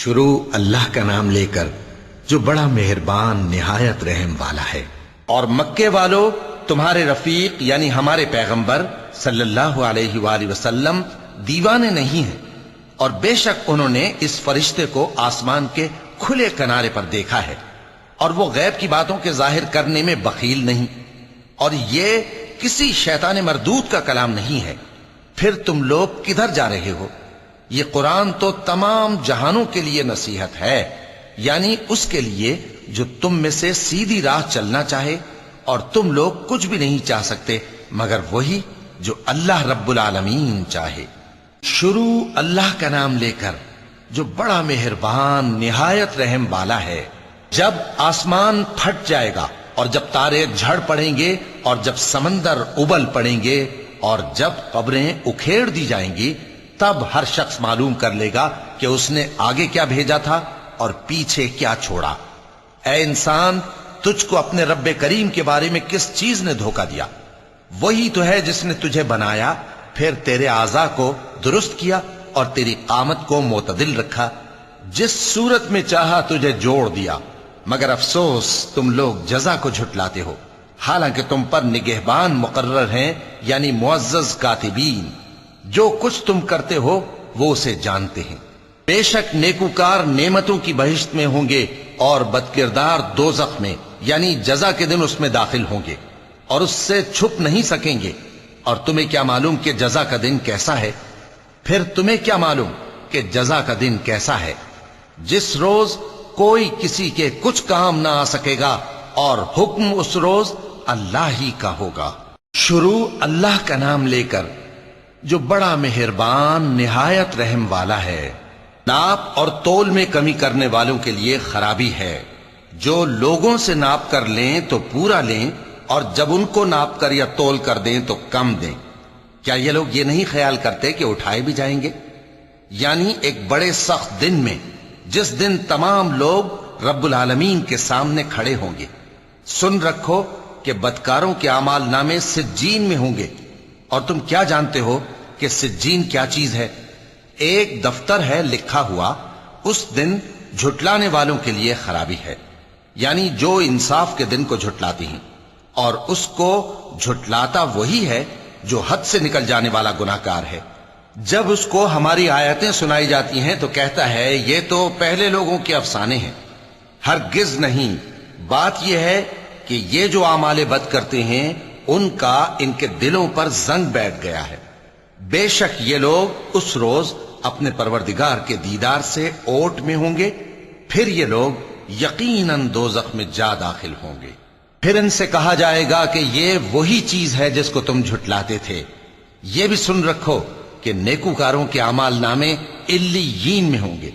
شروع اللہ کا نام لے کر جو بڑا مہربان نہایت رحم والا ہے۔ اور مکے والو تمہارے رفیق یعنی ہمارے پیغمبر صلی اللہ علیہ وآلہ وسلم دیوانے نہیں ہیں، اور بے شک انہوں نے اس فرشتے کو آسمان کے کھلے کنارے پر دیکھا ہے، اور وہ غیب کی باتوں کے ظاہر کرنے میں بخیل نہیں، اور یہ کسی شیطان مردود کا کلام نہیں ہے۔ پھر تم لوگ کدھر جا رہے ہو؟ یہ قرآن تو تمام جہانوں کے لیے نصیحت ہے، یعنی اس کے لیے جو تم میں سے سیدھی راہ چلنا چاہے، اور تم لوگ کچھ بھی نہیں چاہ سکتے مگر وہی جو اللہ رب العالمین چاہے۔ شروع اللہ کا نام لے کر جو بڑا مہربان نہایت رحم والا ہے۔ جب آسمان پھٹ جائے گا، اور جب تارے جھڑ پڑیں گے، اور جب سمندر ابل پڑیں گے، اور جب قبریں اکھیڑ دی جائیں گی، تب ہر شخص معلوم کر لے گا کہ اس نے آگے کیا بھیجا تھا اور پیچھے کیا چھوڑا۔ اے انسان، تجھ کو اپنے رب کریم کے بارے میں کس چیز نے دھوکہ دیا؟ وہی تو ہے جس نے تجھے بنایا، پھر تیرے اعضاء کو درست کیا اور تیری قامت کو معتدل رکھا، جس صورت میں چاہا تجھے جوڑ دیا، مگر افسوس تم لوگ جزا کو جھٹلاتے ہو، حالانکہ تم پر نگہبان مقرر ہیں یعنی معزز کاتبین، جو کچھ تم کرتے ہو وہ اسے جانتے ہیں۔ بے شک نیکوکار نعمتوں کی بہشت میں ہوں گے، اور بدکردار دوزخ میں یعنی جزا کے دن اس میں داخل ہوں گے، اور اس سے چھپ نہیں سکیں گے۔ اور تمہیں کیا معلوم کہ جزا کا دن کیسا ہے؟ پھر تمہیں کیا معلوم کہ جزا کا دن کیسا ہے؟ جس روز کوئی کسی کے کچھ کام نہ آ سکے گا، اور حکم اس روز اللہ ہی کا ہوگا۔ شروع اللہ کا نام لے کر جو بڑا مہربان نہایت رحم والا ہے۔ ناپ اور تول میں کمی کرنے والوں کے لیے خرابی ہے۔ جو لوگوں سے ناپ کر لیں تو پورا لیں، اور جب ان کو ناپ کر یا تول کر دیں تو کم دیں۔ کیا یہ لوگ یہ نہیں خیال کرتے کہ اٹھائے بھی جائیں گے؟ یعنی ایک بڑے سخت دن میں، جس دن تمام لوگ رب العالمین کے سامنے کھڑے ہوں گے۔ سن رکھو کہ بدکاروں کے اعمال نامے سجین میں ہوں گے، اور تم کیا جانتے ہو کہ سجین کیا چیز ہے؟ ایک دفتر ہے لکھا ہوا، اس دن جھٹلانے والوں کے لیے خرابی ہے، یعنی جو انصاف کے دن کو جھٹلاتی ہیں، اور اس کو جھٹلاتا وہی ہے جو حد سے نکل جانے والا گناہگار ہے۔ جب اس کو ہماری آیتیں سنائی جاتی ہیں تو کہتا ہے یہ تو پہلے لوگوں کے افسانے ہیں۔ ہرگز نہیں، بات یہ ہے کہ یہ جو اعمال بد کرتے ہیں ان کا ان کے دلوں پر زنگ بیٹھ گیا ہے۔ بے شک یہ لوگ اس روز اپنے پروردگار کے دیدار سے اوٹ میں ہوں گے، پھر یہ لوگ یقیناً دوزخ میں جا داخل ہوں گے۔ پھر ان سے کہا جائے گا کہ یہ وہی چیز ہے جس کو تم جھٹلاتے تھے۔ یہ بھی سن رکھو کہ نیکوکاروں کے اعمال نامے علیین میں ہوں گے۔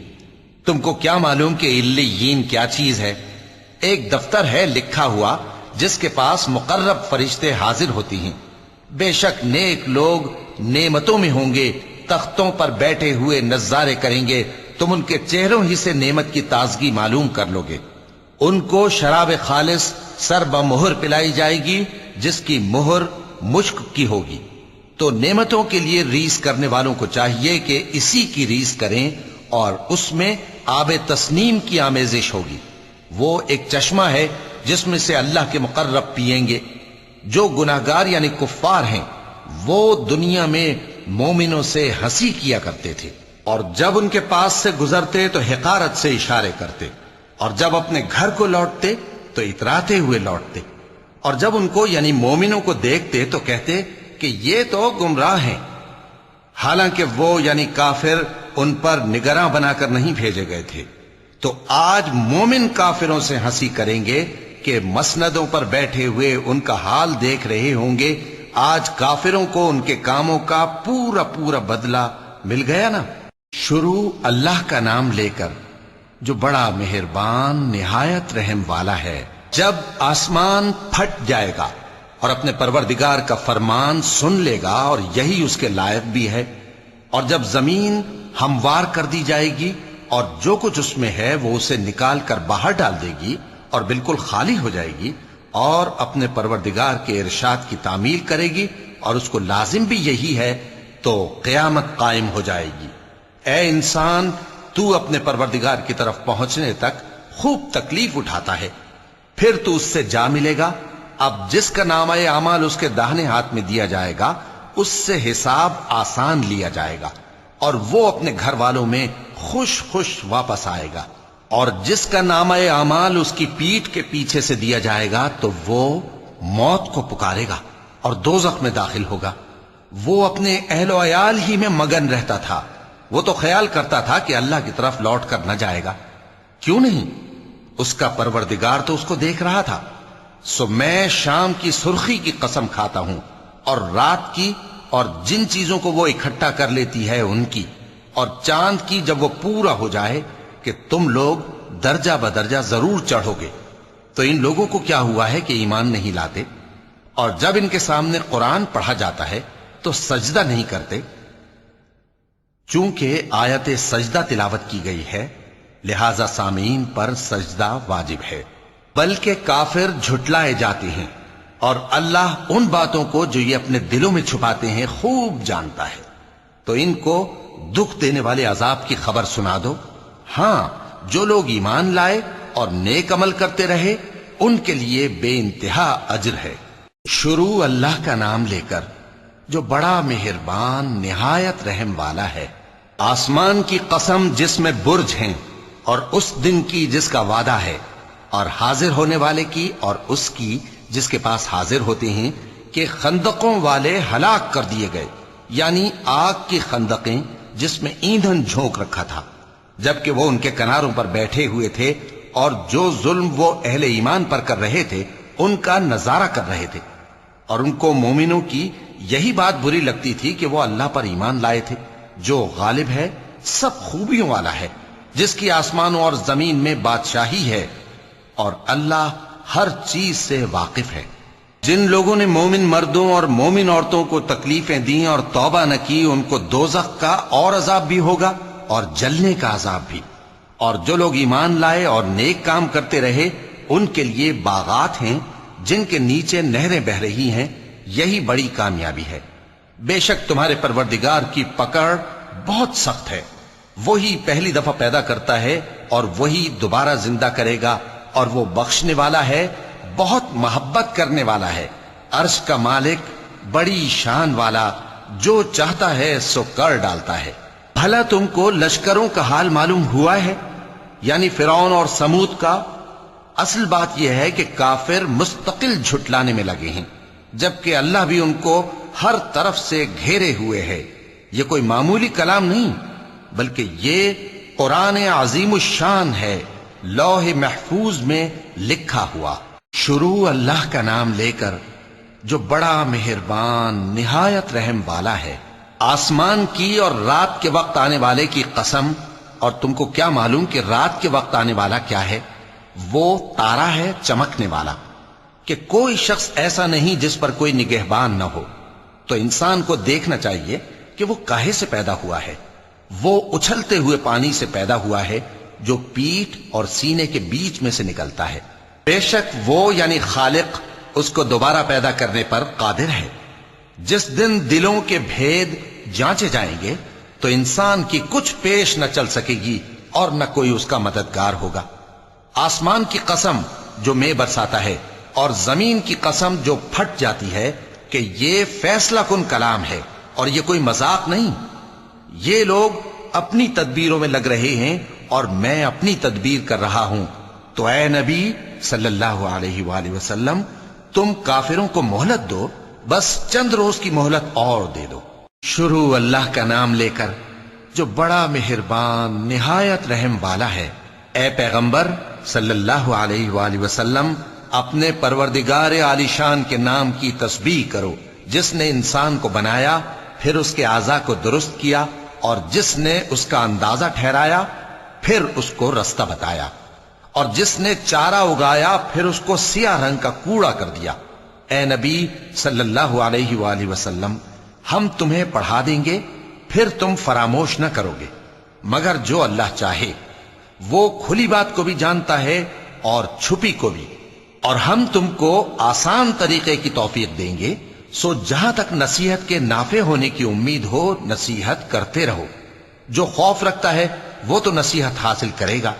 تم کو کیا معلوم کہ علیین کیا چیز ہے؟ ایک دفتر ہے لکھا ہوا جس کے پاس مقرب فرشتے حاضر ہوتی ہیں۔ بے شک نیک لوگ نعمتوں میں ہوں گے، تختوں پر بیٹھے ہوئے نظارے کریں گے، تم ان کے چہروں ہی سے نعمت کی تازگی معلوم کر لو گے۔ ان کو شراب خالص سر بمہر پلائی جائے گی جس کی مہر مشک کی ہوگی۔ تو نعمتوں کے لیے ریس کرنے والوں کو چاہیے کہ اسی کی ریس کریں، اور اس میں آب تسنیم کی آمیزش ہوگی۔ وہ ایک چشمہ ہے جس میں سے اللہ کے مقرب پیئیں گے۔ جو گناہگار یعنی کفار ہیں وہ دنیا میں مومنوں سے ہنسی کیا کرتے تھے، اور جب ان کے پاس سے گزرتے تو حقارت سے اشارے کرتے، اور جب اپنے گھر کو لوٹتے تو اتراتے ہوئے لوٹتے، اور جب ان کو یعنی مومنوں کو دیکھتے تو کہتے کہ یہ تو گمراہ ہیں، حالانکہ وہ یعنی کافر ان پر نگراں بنا کر نہیں بھیجے گئے تھے۔ تو آج مومن کافروں سے ہنسی کریں گے کہ مسندوں پر بیٹھے ہوئے ان کا حال دیکھ رہے ہوں گے۔ آج کافروں کو ان کے کاموں کا پورا پورا بدلہ مل گیا نا۔ شروع اللہ کا نام لے کر جو بڑا مہربان نہایت رحم والا ہے۔ جب آسمان پھٹ جائے گا اور اپنے پروردگار کا فرمان سن لے گا، اور یہی اس کے لائق بھی ہے، اور جب زمین ہموار کر دی جائے گی اور جو کچھ اس میں ہے وہ اسے نکال کر باہر ڈال دے گی اور بالکل خالی ہو جائے گی، اور اپنے پروردگار کے ارشاد کی تعمیل کرے گی، اور اس کو لازم بھی یہی ہے، تو قیامت قائم ہو جائے گی۔ اے انسان، تو اپنے پروردگار کی طرف پہنچنے تک خوب تکلیف اٹھاتا ہے، پھر تو اس سے جا ملے گا۔ اب جس کا نامہ اعمال اس کے داہنے ہاتھ میں دیا جائے گا اس سے حساب آسان لیا جائے گا اور وہ اپنے گھر والوں میں خوش خوش واپس آئے گا، اور جس کا نامہ اعمال اس کی پیٹھ کے پیچھے سے دیا جائے گا تو وہ موت کو پکارے گا اور دوزخ میں داخل ہوگا۔ وہ اپنے اہل و عیال ہی میں مگن رہتا تھا، وہ تو خیال کرتا تھا کہ اللہ کی طرف لوٹ کر نہ جائے گا، کیوں نہیں؟ اس کا پروردگار تو اس کو دیکھ رہا تھا۔ سو میں شام کی سرخی کی قسم کھاتا ہوں اور رات کی اور جن چیزوں کو وہ اکٹھا کر لیتی ہے ان کی، اور چاند کی جب وہ پورا ہو جائے کہ تم لوگ درجہ بدرجہ ضرور چڑھو گے۔ تو ان لوگوں کو کیا ہوا ہے کہ ایمان نہیں لاتے، اور جب ان کے سامنے قرآن پڑھا جاتا ہے تو سجدہ نہیں کرتے؟ چونکہ آیت سجدہ تلاوت کی گئی ہے لہذا سامعین پر سجدہ واجب ہے، بلکہ کافر جھٹلائے جاتے ہیں، اور اللہ ان باتوں کو جو یہ اپنے دلوں میں چھپاتے ہیں خوب جانتا ہے۔ تو ان کو دکھ دینے والے عذاب کی خبر سنا دو۔ ہاں، جو لوگ ایمان لائے اور نیک عمل کرتے رہے ان کے لیے بے انتہا اجر ہے۔ شروع اللہ کا نام لے کر جو بڑا مہربان نہایت رحم والا ہے۔ آسمان کی قسم جس میں برج ہیں، اور اس دن کی جس کا وعدہ ہے، اور حاضر ہونے والے کی اور اس کی جس کے پاس حاضر ہوتے ہیں، کہ خندقوں والے ہلاک کر دیے گئے، یعنی آگ کی خندقیں جس میں ایندھن جھونک رکھا تھا، جبکہ وہ ان کے کناروں پر بیٹھے ہوئے تھے اور جو ظلم وہ اہل ایمان پر کر رہے تھے ان کا نظارہ کر رہے تھے، اور ان کو مومنوں کی یہی بات بری لگتی تھی کہ وہ اللہ پر ایمان لائے تھے جو غالب ہے، سب خوبیوں والا ہے، جس کی آسمانوں اور زمین میں بادشاہی ہے، اور اللہ ہر چیز سے واقف ہے۔ جن لوگوں نے مومن مردوں اور مومن عورتوں کو تکلیفیں دیں اور توبہ نہ کی ان کو دوزخ کا اور عذاب بھی ہوگا اور جلنے کا عذاب بھی، اور جو لوگ ایمان لائے اور نیک کام کرتے رہے ان کے لیے باغات ہیں جن کے نیچے نہریں بہ رہی ہیں، یہی بڑی کامیابی ہے۔ بے شک تمہارے پروردگار کی پکڑ بہت سخت ہے، وہی پہلی دفعہ پیدا کرتا ہے اور وہی دوبارہ زندہ کرے گا، اور وہ بخشنے والا ہے، بہت محبت کرنے والا ہے، عرش کا مالک، بڑی شان والا، جو چاہتا ہے سو کر ڈالتا ہے۔ بھلا تم کو لشکروں کا حال معلوم ہوا ہے، یعنی فرعون اور سمود کا؟ اصل بات یہ ہے کہ کافر مستقل جھٹلانے میں لگے ہیں، جبکہ اللہ بھی ان کو ہر طرف سے گھیرے ہوئے ہے۔ یہ کوئی معمولی کلام نہیں بلکہ یہ قرآن عظیم الشان ہے، لوح محفوظ میں لکھا ہوا۔ شروع اللہ کا نام لے کر جو بڑا مہربان نہایت رحم والا ہے۔ آسمان کی اور رات کے وقت آنے والے کی قسم، اور تم کو کیا معلوم کہ رات کے وقت آنے والا کیا ہے؟ وہ تارا ہے چمکنے والا، کہ کوئی شخص ایسا نہیں جس پر کوئی نگہبان نہ ہو۔ تو انسان کو دیکھنا چاہیے کہ وہ کاہے سے پیدا ہوا ہے۔ وہ اچھلتے ہوئے پانی سے پیدا ہوا ہے جو پیٹھ اور سینے کے بیچ میں سے نکلتا ہے۔ بے شک وہ یعنی خالق اس کو دوبارہ پیدا کرنے پر قادر ہے۔ جس دن دلوں کے بھید جانچے جائیں گے تو انسان کی کچھ پیش نہ چل سکے گی اور نہ کوئی اس کا مددگار ہوگا۔ آسمان کی قسم جو مے برساتا ہے، اور زمین کی قسم جو پھٹ جاتی ہے، کہ یہ فیصلہ کن کلام ہے اور یہ کوئی مذاق نہیں۔ یہ لوگ اپنی تدبیروں میں لگ رہے ہیں اور میں اپنی تدبیر کر رہا ہوں۔ تو اے نبی صلی اللہ علیہ وآلہ وسلم، تم کافروں کو مہلت دو، بس چند روز کی مہلت اور دے دو۔ شروع اللہ کا نام لے کر جو بڑا مہربان نہایت رحم والا ہے۔ اے پیغمبر صلی اللہ علیہ وآلہ وسلم، اپنے پروردگار عالی شان کے نام کی تسبیح کرو، جس نے انسان کو بنایا، پھر اس کے اعضاء کو درست کیا، اور جس نے اس کا اندازہ ٹھہرایا، پھر اس کو رستہ بتایا، اور جس نے چارہ اگایا، پھر اس کو سیاہ رنگ کا کوڑا کر دیا۔ اے نبی صلی اللہ علیہ وآلہ وسلم، ہم تمہیں پڑھا دیں گے، پھر تم فراموش نہ کرو گے، مگر جو اللہ چاہے۔ وہ کھلی بات کو بھی جانتا ہے اور چھپی کو بھی، اور ہم تم کو آسان طریقے کی توفیق دیں گے، سو جہاں تک نصیحت کے نافع ہونے کی امید ہو نصیحت کرتے رہو۔ جو خوف رکھتا ہے وہ تو نصیحت حاصل کرے گا،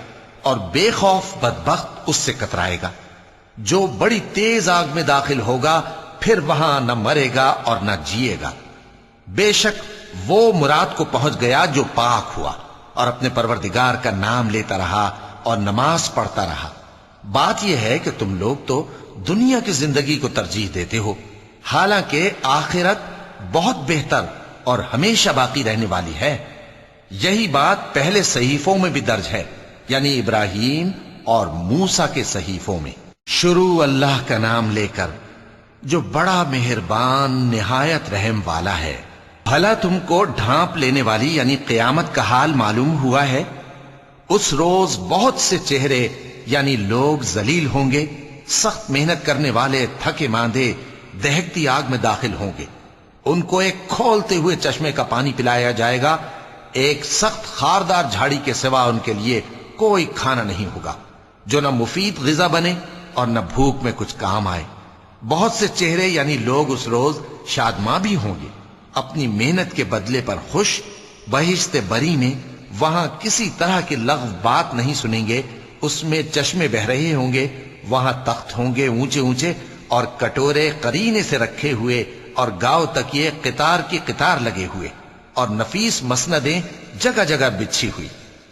اور بے خوف بدبخت اس سے کترائے گا۔ جو بڑی تیز آگ میں داخل ہوگا پھر وہاں نہ مرے گا اور نہ جیے گا۔ بے شک وہ مراد کو پہنچ گیا جو پاک ہوا اور اپنے پروردگار کا نام لیتا رہا اور نماز پڑھتا رہا۔ بات یہ ہے کہ تم لوگ تو دنیا کی زندگی کو ترجیح دیتے ہو، حالانکہ آخرت بہت بہتر اور ہمیشہ باقی رہنے والی ہے۔ یہی بات پہلے صحیفوں میں بھی درج ہے، یعنی ابراہیم اور موسیٰ کے صحیفوں میں۔ شروع اللہ کا نام لے کر جو بڑا مہربان نہایت رحم والا ہے۔ بھلا تم کو ڈھانپ لینے والی یعنی قیامت کا حال معلوم ہوا ہے؟ اس روز بہت سے چہرے یعنی لوگ ذلیل ہوں گے، سخت محنت کرنے والے تھکے ماندے دہکتی آگ میں داخل ہوں گے۔ ان کو ایک کھولتے ہوئے چشمے کا پانی پلایا جائے گا، ایک سخت خاردار جھاڑی کے سوا ان کے لیے کوئی کھانا نہیں ہوگا جو نہ مفید غذا بنے اور نہ بھوک میں کچھ کام آئے۔ بہت سے چہرے یعنی لوگ اس روز شادماں بھی ہوں گے، اپنی محنت کے بدلے پر خوش، بہشت بری میں وہاں کسی طرح کی لغو بات نہیں سنیں گے، اس میں چشمے بہ رہے ہوں گے، وہاں تخت ہوں گے اونچے اونچے اور کٹورے قرینے سے رکھے ہوئے اور گاؤ تکیے قطار کی قطار لگے ہوئے اور نفیس مسندیں جگہ جگہ بچھی ہوئی۔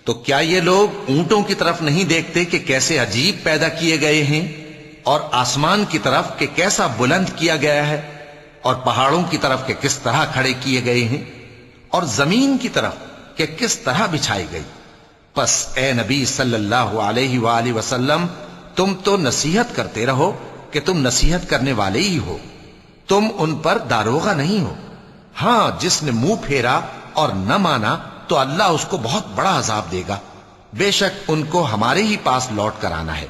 تو کیا یہ لوگ اونٹوں کی طرف نہیں دیکھتے کہ کیسے عجیب پیدا کیے گئے ہیں، اور آسمان کی طرف کہ کیسا بلند کیا گیا ہے، اور پہاڑوں کی طرف کہ کس طرح کھڑے کیے گئے ہیں، اور زمین کی طرف کہ کس طرح بچھائی گئی؟ پس اے نبی صلی اللہ علیہ وآلہ وسلم، تم تو نصیحت کرتے رہو کہ تم نصیحت کرنے والے ہی ہو، تم ان پر داروغہ نہیں ہو۔ ہاں جس نے منہ پھیرا اور نہ مانا تو اللہ اس کو بہت بڑا عذاب دے گا۔ بے شک ان کو ہمارے ہی پاس لوٹ کر آنا ہے،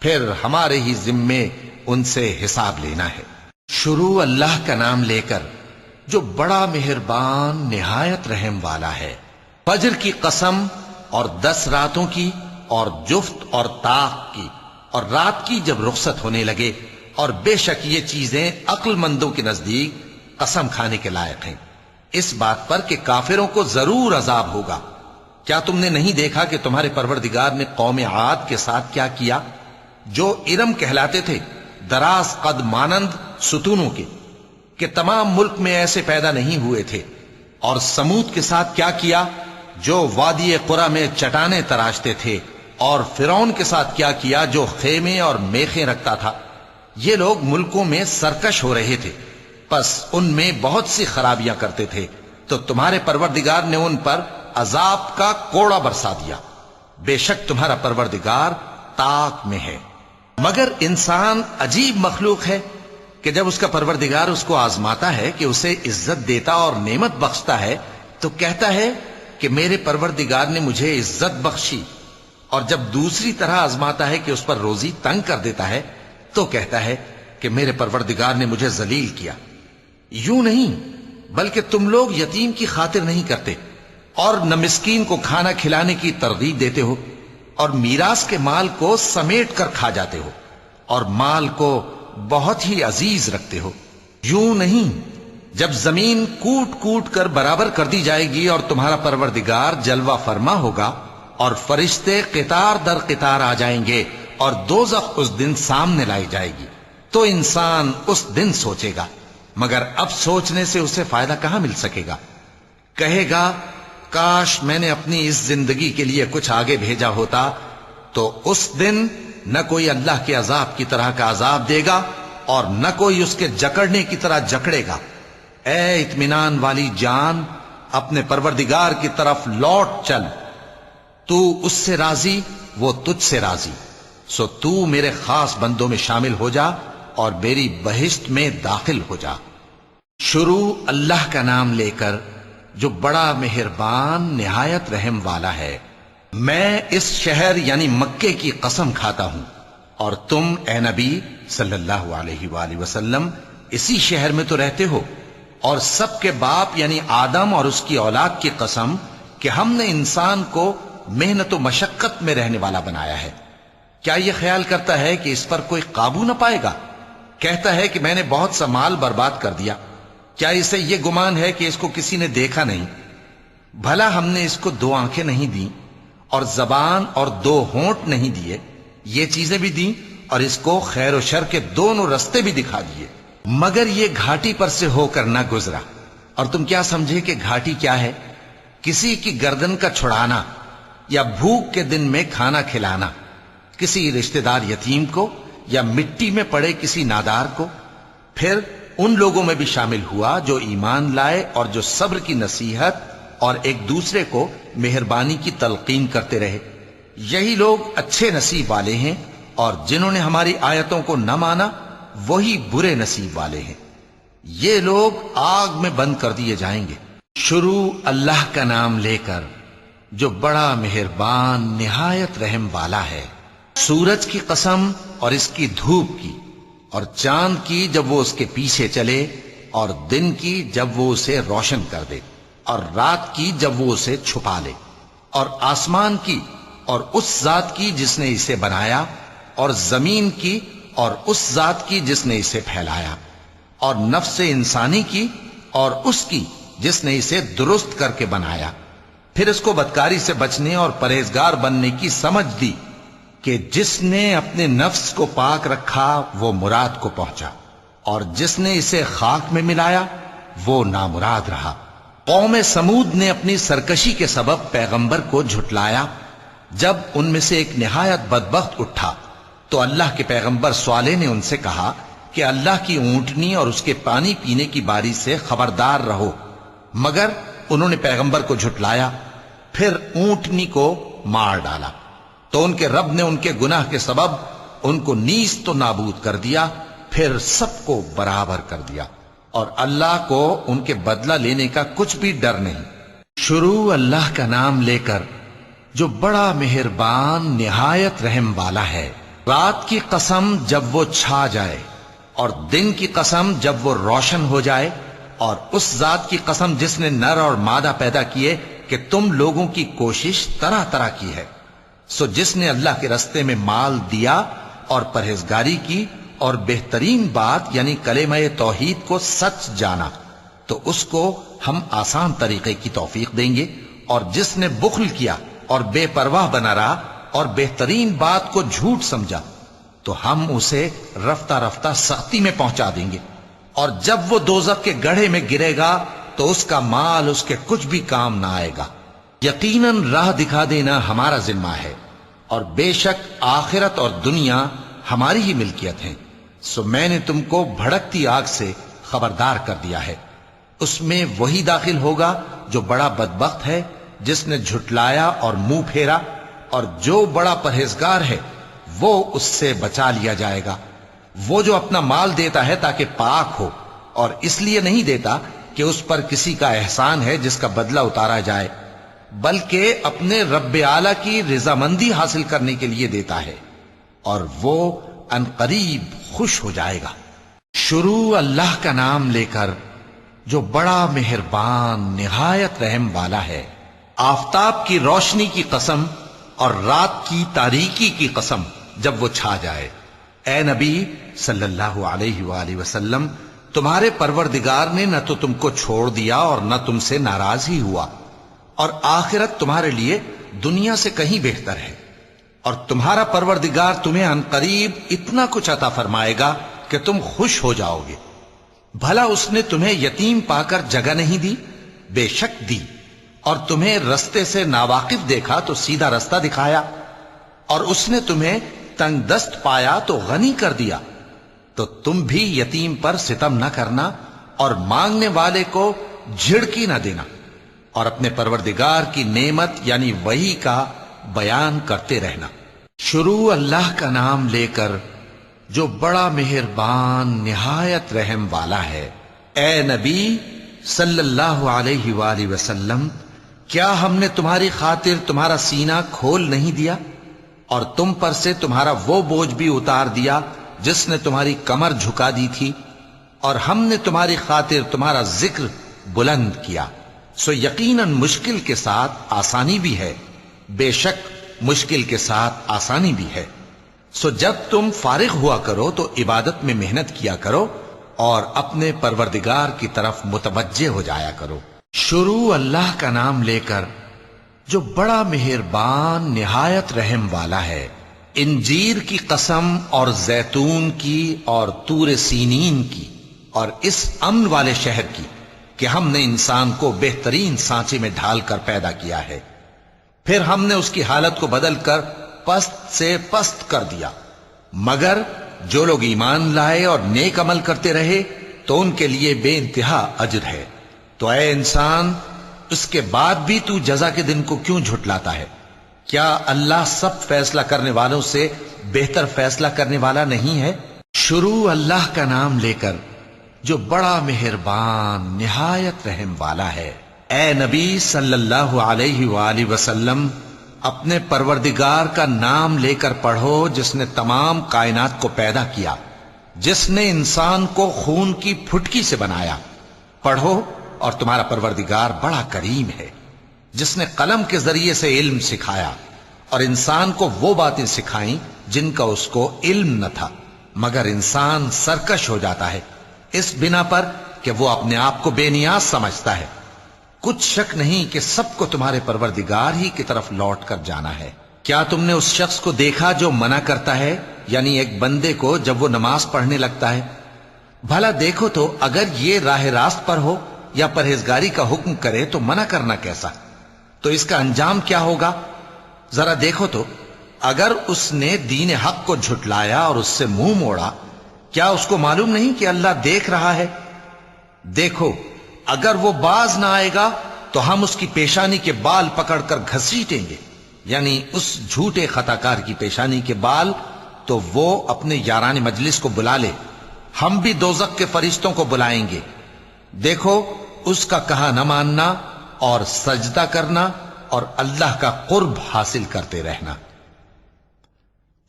پھر ہمارے ہی ذمے ان سے حساب لینا ہے۔ شروع اللہ کا نام لے کر جو بڑا مہربان نہایت رحم والا ہے۔ فجر کی قسم اور 10 راتوں کی اور جفت اور طاق کی اور رات کی جب رخصت ہونے لگے، اور بے شک یہ چیزیں عقل مندوں کے نزدیک قسم کھانے کے لائق ہیں، اس بات پر کہ کافروں کو ضرور عذاب ہوگا۔ کیا تم نے نہیں دیکھا کہ تمہارے پروردگار نے قوم عاد کے ساتھ کیا کیا، جو ارم کہلاتے تھے، دراز قد مانند ستونوں کے، کہ تمام ملک میں ایسے پیدا نہیں ہوئے تھے؟ اور سمود کے ساتھ کیا کیا، جو وادی قرا میں چٹانیں تراشتے تھے؟ اور فرعون کے ساتھ کیا کیا، جو خیمے اور میخیں رکھتا تھا؟ یہ لوگ ملکوں میں سرکش ہو رہے تھے، پس ان میں بہت سی خرابیاں کرتے تھے، تو تمہارے پروردگار نے ان پر عذاب کا کوڑا برسا دیا۔ بے شک تمہارا پروردگار طاق میں ہے۔ مگر انسان عجیب مخلوق ہے کہ جب اس کا پروردگار اس کو آزماتا ہے کہ اسے عزت دیتا اور نعمت بخشتا ہے تو کہتا ہے کہ میرے پروردگار نے مجھے عزت بخشی، اور جب دوسری طرح آزماتا ہے کہ اس پر روزی تنگ کر دیتا ہے تو کہتا ہے کہ میرے پروردگار نے مجھے ذلیل کیا۔ یوں نہیں، بلکہ تم لوگ یتیم کی خاطر نہیں کرتے اور نہ مسکین کو کھانا کھلانے کی ترغیب دیتے ہو، اور میراث کے مال کو سمیٹ کر کھا جاتے ہو، اور مال کو بہت ہی عزیز رکھتے ہو۔ یوں نہیں، جب زمین کوٹ کوٹ کر برابر کر دی جائے گی اور تمہارا پروردگار جلوہ فرما ہوگا اور فرشتے قطار در قطار آ جائیں گے اور دوزخ اس دن سامنے لائی جائے گی، تو انسان اس دن سوچے گا، مگر اب سوچنے سے اسے فائدہ کہاں مل سکے گا؟ کہے گا کاش میں نے اپنی اس زندگی کے لیے کچھ آگے بھیجا ہوتا، تو اس دن نہ کوئی اللہ کے عذاب کی طرح کا عذاب دے گا اور نہ کوئی اس کے جکڑنے کی طرح جکڑے گا۔ اے اطمینان والی جان، اپنے پروردگار کی طرف لوٹ چل، تو اس سے راضی، وہ تجھ سے راضی، سو تو میرے خاص بندوں میں شامل ہو جا اور میری بہشت میں داخل ہو جا۔ شروع اللہ کا نام لے کر جو بڑا مہربان نہایت رحم والا ہے۔ میں اس شہر یعنی مکے کی قسم کھاتا ہوں، اور تم اے نبی صلی اللہ علیہ وآلہ وسلم اسی شہر میں تو رہتے ہو، اور سب کے باپ یعنی آدم اور اس کی اولاد کی قسم کہ ہم نے انسان کو محنت و مشقت میں رہنے والا بنایا ہے۔ کیا یہ خیال کرتا ہے کہ اس پر کوئی قابو نہ پائے گا؟ کہتا ہے کہ میں نے بہت سا مال برباد کر دیا۔ کیا اسے یہ گمان ہے کہ اس کو کسی نے دیکھا نہیں؟ بھلا ہم نے اس کو 2 آنکھیں نہیں دیں اور زبان اور 2 ہونٹ نہیں دیے، یہ چیزیں بھی دیں، اور اس کو خیر و شر کے دونوں رستے بھی دکھا دیے، مگر یہ گھاٹی پر سے ہو کر نہ گزرا۔ اور تم کیا سمجھے کہ گھاٹی کیا ہے؟ کسی کی گردن کا چھڑانا، یا بھوک کے دن میں کھانا کھلانا، کسی رشتہ دار یتیم کو، یا مٹی میں پڑے کسی نادار کو۔ پھر ان لوگوں میں بھی شامل ہوا جو ایمان لائے اور جو صبر کی نصیحت اور ایک دوسرے کو مہربانی کی تلقین کرتے رہے، یہی لوگ اچھے نصیب والے ہیں، اور جنہوں نے ہماری آیتوں کو نہ مانا وہی برے نصیب والے ہیں، یہ لوگ آگ میں بند کر دیے جائیں گے۔ شروع اللہ کا نام لے کر جو بڑا مہربان نہایت رحم والا ہے۔ سورج کی قسم اور اس کی دھوپ کی، اور چاند کی جب وہ اس کے پیچھے چلے، اور دن کی جب وہ اسے روشن کر دے، اور رات کی جب وہ اسے چھپا لے، اور آسمان کی اور اس ذات کی جس نے اسے بنایا، اور زمین کی اور اس ذات کی جس نے اسے پھیلایا، اور نفس انسانی کی اور اس کی جس نے اسے درست کر کے بنایا۔ پھر اس کو بدکاری سے بچنے اور پرہیزگار بننے کی سمجھ دی کہ جس نے اپنے نفس کو پاک رکھا وہ مراد کو پہنچا، اور جس نے اسے خاک میں ملایا وہ نامراد رہا۔ قوم سمود نے اپنی سرکشی کے سبب پیغمبر کو جھٹلایا۔ جب ان میں سے ایک نہایت بدبخت اٹھا تو اللہ کے پیغمبر صالح نے ان سے کہا کہ اللہ کی اونٹنی اور اس کے پانی پینے کی باری سے خبردار رہو، مگر انہوں نے پیغمبر کو جھٹلایا، پھر اونٹنی کو مار ڈالا، تو ان کے رب نے ان کے گناہ کے سبب ان کو نیست و نابود کر دیا، پھر سب کو برابر کر دیا، اور اللہ کو ان کے بدلہ لینے کا کچھ بھی ڈر نہیں۔ شروع اللہ کا نام لے کر جو بڑا مہربان نہایت رحم والا ہے۔ رات کی قسم جب وہ چھا جائے، اور دن کی قسم جب وہ روشن ہو جائے، اور اس ذات کی قسم جس نے نر اور مادہ پیدا کیے کہ تم لوگوں کی کوشش طرح طرح کی ہے۔ سو جس نے اللہ کے رستے میں مال دیا اور پرہیزگاری کی اور بہترین بات یعنی کلمہ توحید کو سچ جانا، تو اس کو ہم آسان طریقے کی توفیق دیں گے، اور جس نے بخل کیا اور بے پرواہ بنا رہا اور بہترین بات کو جھوٹ سمجھا، تو ہم اسے رفتہ رفتہ سختی میں پہنچا دیں گے، اور جب وہ دوزخ کے گڑھے میں گرے گا تو اس کا مال اس کے کچھ بھی کام نہ آئے گا۔ یقیناً راہ دکھا دینا ہمارا ذمہ ہے، اور بے شک آخرت اور دنیا ہماری ہی ملکیت ہیں، سو میں نے تم کو بھڑکتی آگ سے خبردار کر دیا ہے۔ اس میں وہی داخل ہوگا جو بڑا بدبخت ہے، جس نے جھٹلایا اور منہ پھیرا، اور جو بڑا پرہیزگار ہے وہ اس سے بچا لیا جائے گا۔ وہ جو اپنا مال دیتا ہے تاکہ پاک ہو، اور اس لیے نہیں دیتا کہ اس پر کسی کا احسان ہے جس کا بدلہ اتارا جائے، بلکہ اپنے رب اعلیٰ کی رضامندی حاصل کرنے کے لیے دیتا ہے، اور وہ ان قریب خوش ہو جائے گا۔ شروع اللہ کا نام لے کر جو بڑا مہربان نہایت رحم والا ہے۔ آفتاب کی روشنی کی قسم اور رات کی تاریکی کی قسم جب وہ چھا جائے۔ اے نبی صلی اللہ علیہ وآلہ وسلم، تمہارے پروردگار نے نہ تو تم کو چھوڑ دیا اور نہ تم سے ناراض ہی ہوا، اور آخرت تمہارے لیے دنیا سے کہیں بہتر ہے، اور تمہارا پروردگار تمہیں عنقریب اتنا کچھ عطا فرمائے گا کہ تم خوش ہو جاؤ گے۔ بھلا اس نے تمہیں یتیم پا کر جگہ نہیں دی؟ بے شک دی، اور تمہیں رستے سے ناواقف دیکھا تو سیدھا رستہ دکھایا، اور اس نے تمہیں تنگ دست پایا تو غنی کر دیا۔ تو تم بھی یتیم پر ستم نہ کرنا، اور مانگنے والے کو جھڑکی نہ دینا، اور اپنے پروردگار کی نعمت یعنی وحی کا بیان کرتے رہنا۔ شروع اللہ کا نام لے کر جو بڑا مہربان نہایت رحم والا ہے۔ اے نبی صلی اللہ علیہ وآلہ وسلم، کیا ہم نے تمہاری خاطر تمہارا سینہ کھول نہیں دیا، اور تم پر سے تمہارا وہ بوجھ بھی اتار دیا جس نے تمہاری کمر جھکا دی تھی، اور ہم نے تمہاری خاطر تمہارا ذکر بلند کیا۔ سو یقیناً مشکل کے ساتھ آسانی بھی ہے، بے شک مشکل کے ساتھ آسانی بھی ہے۔ سو جب تم فارغ ہوا کرو تو عبادت میں محنت کیا کرو، اور اپنے پروردگار کی طرف متوجہ ہو جایا کرو۔ شروع اللہ کا نام لے کر جو بڑا مہربان نہایت رحم والا ہے۔ انجیر کی قسم اور زیتون کی اور طور سینین کی اور اس امن والے شہر کی کہ ہم نے انسان کو بہترین سانچے میں ڈھال کر پیدا کیا ہے، پھر ہم نے اس کی حالت کو بدل کر پست سے پست کر دیا، مگر جو لوگ ایمان لائے اور نیک عمل کرتے رہے تو ان کے لیے بے انتہا اجر ہے۔ تو اے انسان، اس کے بعد بھی تو جزا کے دن کو کیوں جھٹلاتا ہے؟ کیا اللہ سب فیصلہ کرنے والوں سے بہتر فیصلہ کرنے والا نہیں ہے؟ شروع اللہ کا نام لے کر جو بڑا مہربان نہایت رحم والا ہے۔ اے نبی صلی اللہ علیہ وآلہ وسلم، اپنے پروردگار کا نام لے کر پڑھو جس نے تمام کائنات کو پیدا کیا، جس نے انسان کو خون کی پھٹکی سے بنایا۔ پڑھو، اور تمہارا پروردگار بڑا کریم ہے، جس نے قلم کے ذریعے سے علم سکھایا اور انسان کو وہ باتیں سکھائیں جن کا اس کو علم نہ تھا، مگر انسان سرکش ہو جاتا ہے اس بنا پر کہ وہ اپنے آپ کو بے نیاز سمجھتا ہے۔ کچھ شک نہیں کہ سب کو تمہارے پروردگار ہی کی طرف لوٹ کر جانا ہے۔ کیا تم نے اس شخص کو دیکھا جو منع کرتا ہے، یعنی ایک بندے کو جب وہ نماز پڑھنے لگتا ہے؟ بھلا دیکھو تو اگر یہ راہ راست پر ہو یا پرہیزگاری کا حکم کرے تو منع کرنا کیسا؟ تو اس کا انجام کیا ہوگا؟ ذرا دیکھو تو اگر اس نے دین حق کو جھٹلایا اور اس سے منہ موڑا، کیا اس کو معلوم نہیں کہ اللہ دیکھ رہا ہے؟ دیکھو، اگر وہ باز نہ آئے گا تو ہم اس کی پیشانی کے بال پکڑ کر گھسیٹیں گے، یعنی اس جھوٹے خطا کار کی پیشانی کے بال، تو وہ اپنے یاران مجلس کو بلا لے، ہم بھی دوزخ کے فرشتوں کو بلائیں گے۔ دیکھو، اس کا کہا نہ ماننا اور سجدہ کرنا اور اللہ کا قرب حاصل کرتے رہنا۔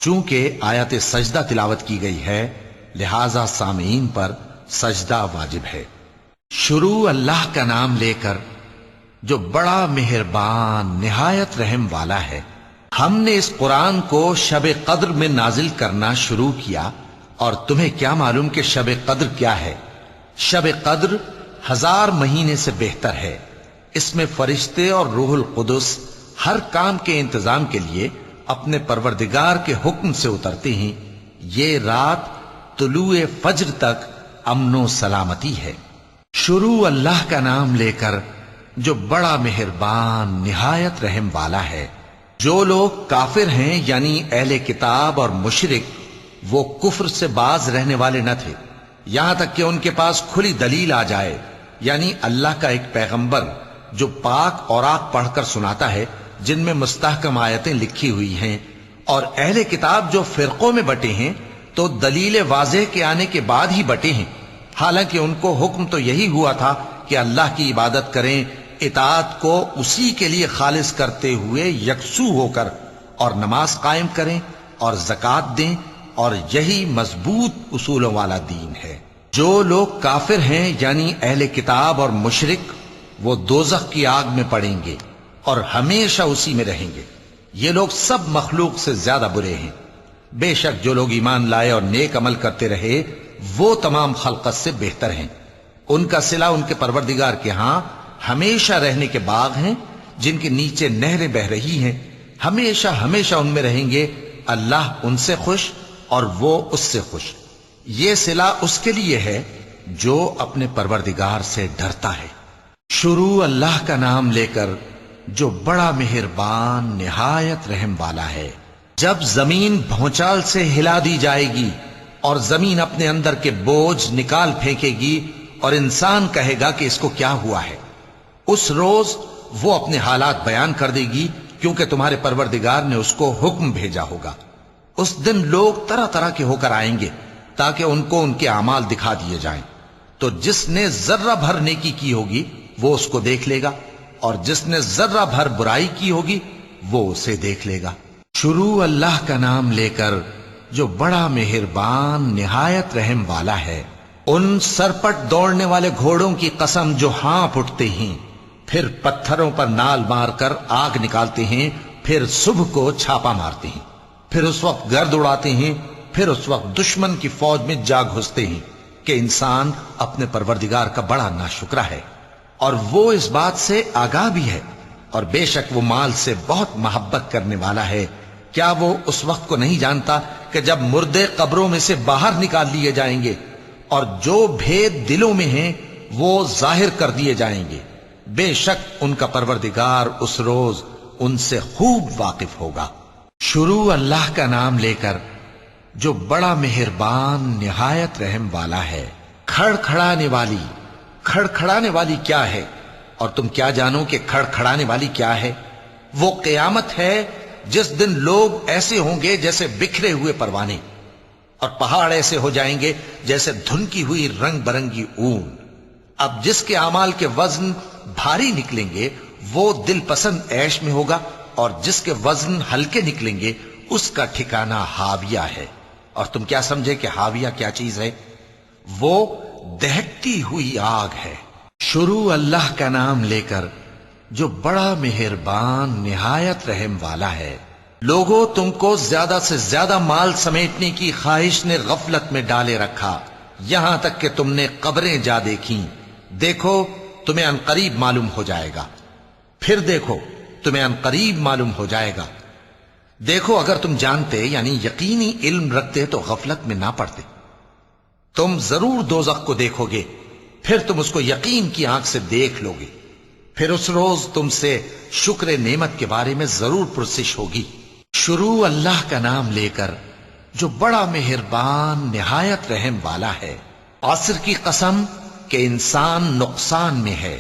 چونکہ آیت سجدہ تلاوت کی گئی ہے، لہذا سامعین پر سجدہ واجب ہے۔ شروع اللہ کا نام لے کر جو بڑا مہربان نہایت رحم والا ہے۔ ہم نے اس قرآن کو شب قدر میں نازل کرنا شروع کیا، اور تمہیں کیا معلوم کہ شب قدر کیا ہے؟ شب قدر 1000 مہینے سے بہتر ہے۔ اس میں فرشتے اور روح القدس ہر کام کے انتظام کے لیے اپنے پروردگار کے حکم سے اترتے ہیں۔ یہ رات طلوع فجر تک امن و سلامتی ہے۔ شروع اللہ کا نام لے کر جو بڑا مہربان نہایت رحم والا ہے۔ جو لوگ کافر ہیں یعنی اہل کتاب اور مشرک، وہ کفر سے باز رہنے والے نہ تھے یہاں تک کہ ان کے پاس کھلی دلیل آ جائے، یعنی اللہ کا ایک پیغمبر جو پاک اوراق پڑھ کر سناتا ہے جن میں مستحکم آیتیں لکھی ہوئی ہیں، اور اہل کتاب جو فرقوں میں بٹے ہیں تو دلیل واضح کے آنے کے بعد ہی بٹے ہیں، حالانکہ ان کو حکم تو یہی ہوا تھا کہ اللہ کی عبادت کریں، اطاعت کو اسی کے لیے خالص کرتے ہوئے یکسو ہو کر، اور نماز قائم کریں اور زکوٰۃ دیں، اور یہی مضبوط اصولوں والا دین ہے۔ جو لوگ کافر ہیں یعنی اہل کتاب اور مشرک، وہ دوزخ کی آگ میں پڑیں گے اور ہمیشہ اسی میں رہیں گے۔ یہ لوگ سب مخلوق سے زیادہ برے ہیں۔ بے شک جو لوگ ایمان لائے اور نیک عمل کرتے رہے وہ تمام خلقت سے بہتر ہیں۔ ان کا صلہ ان کے پروردگار کے ہاں ہمیشہ رہنے کے باغ ہیں جن کے نیچے نہریں بہ رہی ہیں، ہمیشہ ہمیشہ ان میں رہیں گے۔ اللہ ان سے خوش اور وہ اس سے خوش۔ یہ صلہ اس کے لیے ہے جو اپنے پروردگار سے ڈرتا ہے۔ شروع اللہ کا نام لے کر جو بڑا مہربان نہایت رحم والا ہے۔ جب زمین بھونچال سے ہلا دی جائے گی اور زمین اپنے اندر کے بوجھ نکال پھینکے گی اور انسان کہے گا کہ اس کو کیا ہوا ہے، اس روز وہ اپنے حالات بیان کر دے گی، کیونکہ تمہارے پروردگار نے اس کو حکم بھیجا ہوگا۔ اس دن لوگ طرح طرح کے ہو کر آئیں گے تاکہ ان کو ان کے اعمال دکھا دیے جائیں، تو جس نے ذرہ بھر نیکی کی ہوگی وہ اس کو دیکھ لے گا، اور جس نے ذرہ بھر برائی کی ہوگی وہ اسے دیکھ لے گا۔ شروع اللہ کا نام لے کر جو بڑا مہربان نہایت رحم والا ہے۔ ان سرپٹ دوڑنے والے گھوڑوں کی قسم جو ہانپ اٹھتے ہیں، پھر پتھروں پر نال مار کر آگ نکالتے ہیں، پھر صبح کو چھاپا مارتے ہیں، پھر اس وقت گرد اڑاتے ہیں، پھر اس وقت دشمن کی فوج میں جا گھستے ہیں کہ انسان اپنے پروردگار کا بڑا ناشکرا ہے، اور وہ اس بات سے آگاہ بھی ہے اور بے شک وہ مال سے بہت محبت کرنے والا ہے۔ کیا وہ اس وقت کو نہیں جانتا کہ جب مردے قبروں میں سے باہر نکال لیے جائیں گے اور جو بھید دلوں میں ہیں وہ ظاہر کر دیے جائیں گے، بے شک ان کا پروردگار اس روز ان سے خوب واقف ہوگا۔ شروع اللہ کا نام لے کر جو بڑا مہربان نہایت رحم والا ہے۔ کھڑکھڑانے والی، کھڑکھڑانے والی کیا ہے؟ اور تم کیا جانو کہ کھڑکھڑانے والی کیا ہے؟ وہ قیامت ہے جس دن لوگ ایسے ہوں گے جیسے بکھرے ہوئے پروانے، اور پہاڑ ایسے ہو جائیں گے جیسے دھنکی ہوئی رنگ برنگی اون۔ اب جس کے اعمال کے وزن بھاری نکلیں گے وہ دل پسند عیش میں ہوگا، اور جس کے وزن ہلکے نکلیں گے اس کا ٹھکانہ ہاویہ ہے۔ اور تم کیا سمجھے کہ ہاویہ کیا چیز ہے؟ وہ دہکتی ہوئی آگ ہے۔ شروع اللہ کا نام لے کر جو بڑا مہربان نہایت رحم والا ہے۔ لوگوں، تم کو زیادہ سے زیادہ مال سمیٹنے کی خواہش نے غفلت میں ڈالے رکھا، یہاں تک کہ تم نے قبریں جا دیکھیں۔ دیکھو تمہیں عنقریب معلوم ہو جائے گا، پھر دیکھو تمہیں عنقریب معلوم ہو جائے گا۔ دیکھو اگر تم جانتے یعنی یقینی علم رکھتے تو غفلت میں نہ پڑتے۔ تم ضرور دوزخ کو دیکھو گے، پھر تم اس کو یقین کی آنکھ سے دیکھ لو گے، پھر اس روز تم سے شکر نعمت کے بارے میں ضرور پرسش ہوگی۔ شروع اللہ کا نام لے کر جو بڑا مہربان نہایت رحم والا ہے۔ عصر کی قسم کہ انسان نقصان میں ہے،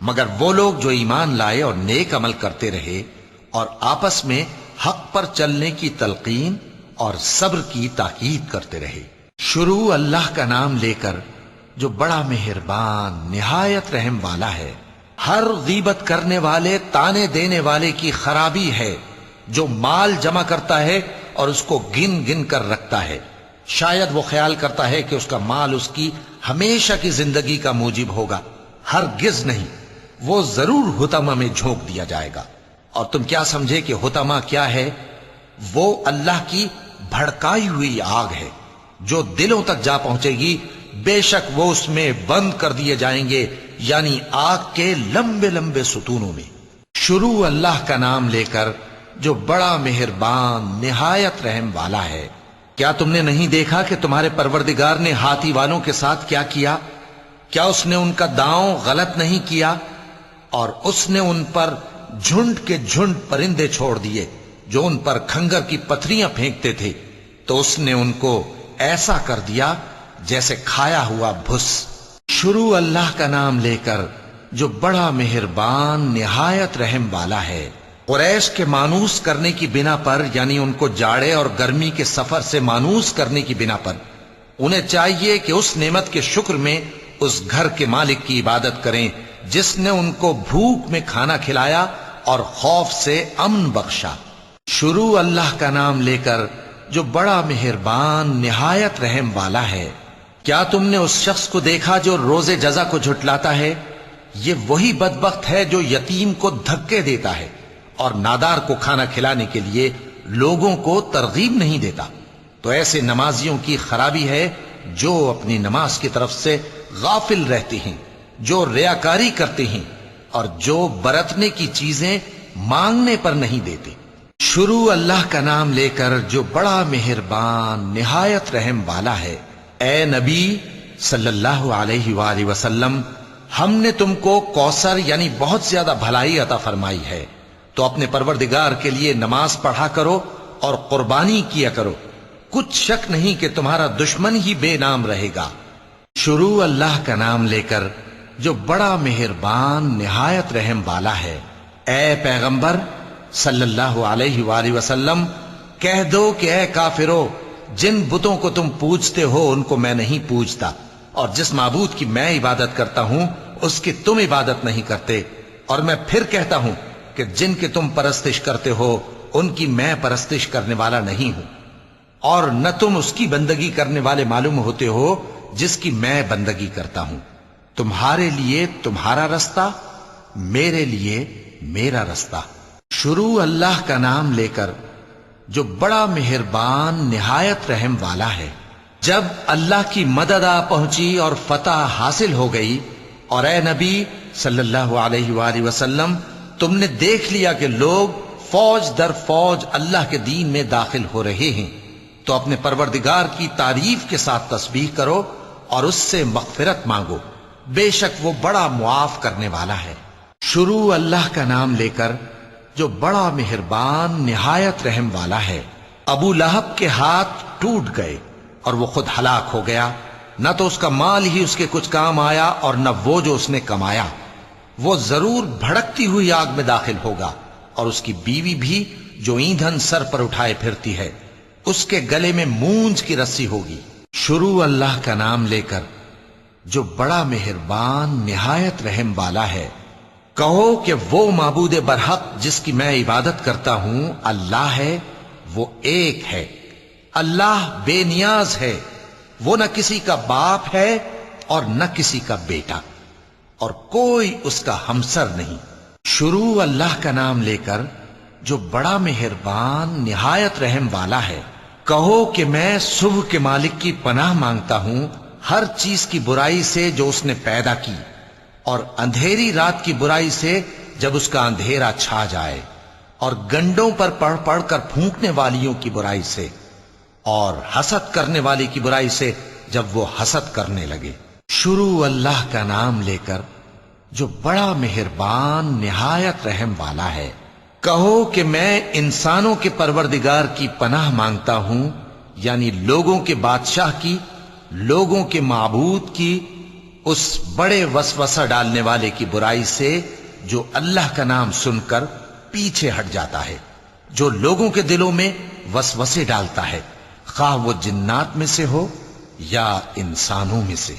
مگر وہ لوگ جو ایمان لائے اور نیک عمل کرتے رہے اور آپس میں حق پر چلنے کی تلقین اور صبر کی تاکید کرتے رہے۔ شروع اللہ کا نام لے کر جو بڑا مہربان نہایت رحم والا ہے۔ ہر غیبت کرنے والے تانے دینے والے کی خرابی ہے جو مال جمع کرتا ہے اور اس کو گن گن کر رکھتا ہے، شاید وہ خیال کرتا ہے کہ اس کا مال اس کی ہمیشہ کی زندگی کا موجب ہوگا، ہرگز نہیں، وہ ضرور حطمہ میں جھونک دیا جائے گا۔ اور تم کیا سمجھے کہ حطمہ کیا ہے؟ وہ اللہ کی بھڑکائی ہوئی آگ ہے جو دلوں تک جا پہنچے گی، بے شک وہ اس میں بند کر دیے جائیں گے، یعنی آگ کے لمبے لمبے ستونوں میں۔ شروع اللہ کا نام لے کر جو بڑا مہربان نہایت رحم والا ہے۔ کیا تم نے نہیں دیکھا کہ تمہارے پروردگار نے ہاتھی والوں کے ساتھ کیا کیا؟ کیا اس نے ان کا داؤں غلط نہیں کیا؟ اور اس نے ان پر جھنڈ کے جھنڈ پرندے چھوڑ دیے جو ان پر کھنگر کی پتھریاں پھینکتے تھے، تو اس نے ان کو ایسا کر دیا جیسے کھایا ہوا بھس۔ شروع اللہ کا نام لے کر جو بڑا مہربان نہایت رحم والا ہے۔ قریش کے مانوس کرنے کی بنا پر، یعنی ان کو جاڑے اور گرمی کے سفر سے مانوس کرنے کی بنا پر، انہیں چاہیے کہ اس نعمت کے شکر میں اس گھر کے مالک کی عبادت کریں جس نے ان کو بھوک میں کھانا کھلایا اور خوف سے امن بخشا۔ شروع اللہ کا نام لے کر جو بڑا مہربان نہایت رحم والا ہے۔ کیا تم نے اس شخص کو دیکھا جو روز جزا کو جھٹلاتا ہے؟ یہ وہی بدبخت ہے جو یتیم کو دھکے دیتا ہے اور نادار کو کھانا کھلانے کے لیے لوگوں کو ترغیب نہیں دیتا۔ تو ایسے نمازیوں کی خرابی ہے جو اپنی نماز کی طرف سے غافل رہتے ہیں، جو ریاکاری کرتے ہیں اور جو برتنے کی چیزیں مانگنے پر نہیں دیتے۔ شروع اللہ کا نام لے کر جو بڑا مہربان نہایت رحم والا ہے۔ اے نبی صلی اللہ علیہ وآلہ وسلم، ہم نے تم کو کوثر یعنی بہت زیادہ بھلائی عطا فرمائی ہے، تو اپنے پروردگار کے لیے نماز پڑھا کرو اور قربانی کیا کرو، کچھ شک نہیں کہ تمہارا دشمن ہی بے نام رہے گا۔ شروع اللہ کا نام لے کر جو بڑا مہربان نہایت رحم والا ہے۔ اے پیغمبر صلی اللہ علیہ وآلہ وسلم، کہہ دو کہ اے کافرو، جن بتوں کو تم پوجتے ہو ان کو میں نہیں پوجتا، اور جس معبود کی میں عبادت کرتا ہوں اس کی تم عبادت نہیں کرتے، اور میں پھر کہتا ہوں کہ جن کی تم پرستش کرتے ہو ان کی میں پرستش کرنے والا نہیں ہوں، اور نہ تم اس کی بندگی کرنے والے معلوم ہوتے ہو جس کی میں بندگی کرتا ہوں۔ تمہارے لیے تمہارا رستہ، میرے لیے میرا رستہ۔ شروع اللہ کا نام لے کر جو بڑا مہربان نہایت رحم والا ہے۔ جب اللہ کی مدد آ پہنچی اور فتح حاصل ہو گئی، اور اے نبی صلی اللہ علیہ وآلہ وسلم تم نے دیکھ لیا کہ لوگ فوج در فوج اللہ کے دین میں داخل ہو رہے ہیں، تو اپنے پروردگار کی تعریف کے ساتھ تسبیح کرو اور اس سے مغفرت مانگو، بے شک وہ بڑا معاف کرنے والا ہے۔ شروع اللہ کا نام لے کر جو بڑا مہربان نہایت رحم والا ہے۔ ابو لہب کے ہاتھ ٹوٹ گئے اور وہ خود ہلاک ہو گیا، نہ تو اس کا مال ہی اس کے کچھ کام آیا اور نہ وہ جو اس نے کمایا۔ وہ ضرور بھڑکتی ہوئی آگ میں داخل ہوگا، اور اس کی بیوی بھی جو ایندھن سر پر اٹھائے پھرتی ہے، اس کے گلے میں مونج کی رسی ہوگی۔ شروع اللہ کا نام لے کر جو بڑا مہربان نہایت رحم والا ہے۔ کہو کہ وہ معبود برحق جس کی میں عبادت کرتا ہوں اللہ ہے، وہ ایک ہے۔ اللہ بے نیاز ہے، وہ نہ کسی کا باپ ہے اور نہ کسی کا بیٹا، اور کوئی اس کا ہمسر نہیں۔ شروع اللہ کا نام لے کر جو بڑا مہربان نہایت رحم والا ہے۔ کہو کہ میں صبح کے مالک کی پناہ مانگتا ہوں ہر چیز کی برائی سے جو اس نے پیدا کی، اور اندھیری رات کی برائی سے جب اس کا اندھیرا چھا جائے، اور گنڈوں پر پڑھ پڑھ کر پھونکنے والیوں کی برائی سے، اور حسد کرنے والی کی برائی سے جب وہ حسد کرنے لگے۔ شروع اللہ کا نام لے کر جو بڑا مہربان نہایت رحم والا ہے۔ کہو کہ میں انسانوں کے پروردگار کی پناہ مانگتا ہوں، یعنی لوگوں کے بادشاہ کی، لوگوں کے معبود کی، اس بڑے وسوسہ ڈالنے والے کی برائی سے جو اللہ کا نام سن کر پیچھے ہٹ جاتا ہے، جو لوگوں کے دلوں میں وسوسے ڈالتا ہے، خواہ وہ جنات میں سے ہو یا انسانوں میں سے۔